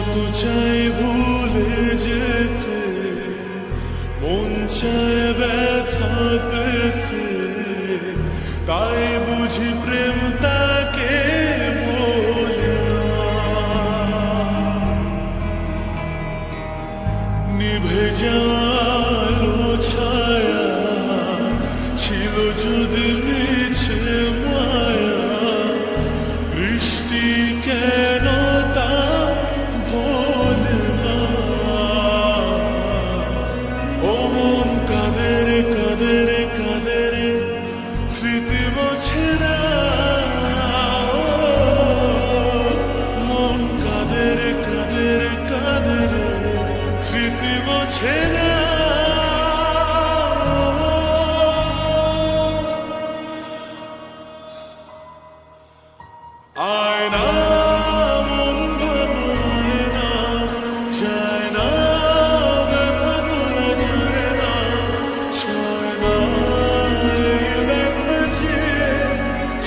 কত চাই ভুলে যেতে, মন চায় ব্যথা পেতে, তাই বুঝি প্রেম তাকে বলে না। নিভে যাওয়ালো ছায়া ছিল যদি মিছে মায়া, বৃষ্টি কেন তা ভোলে না। ও মন কাঁদে রে কাঁদে রে কাঁদে রে, স্মৃতি মোছে না। মন কাঁদে রে কাঁদে রে কাঁদে রে, স্মৃতি মোছে না। আয়না মন ভাঙায় না, যায় না ব্যথা ভোলা যায় না, সয় না এই ব্যথা যে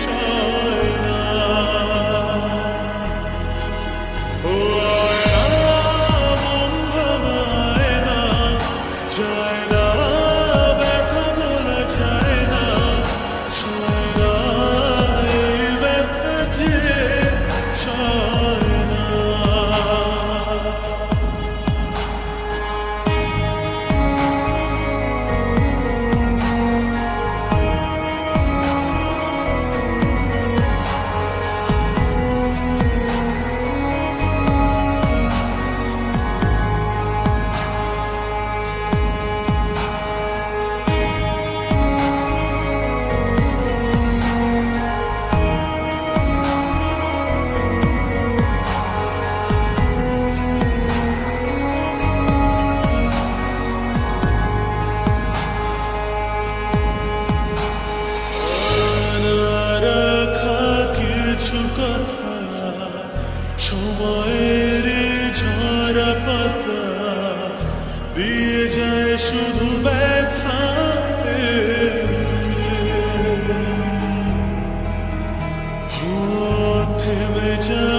সয় না। ও আয়না মন ভাঙায় না, যায় না ব্যথা ভোলা যায় না, সয় না এই ব্যথা যে সয় না। সময়ের ঝরা পাতা দিয়ে যায় শুধু ব্যথা, থেমে যায়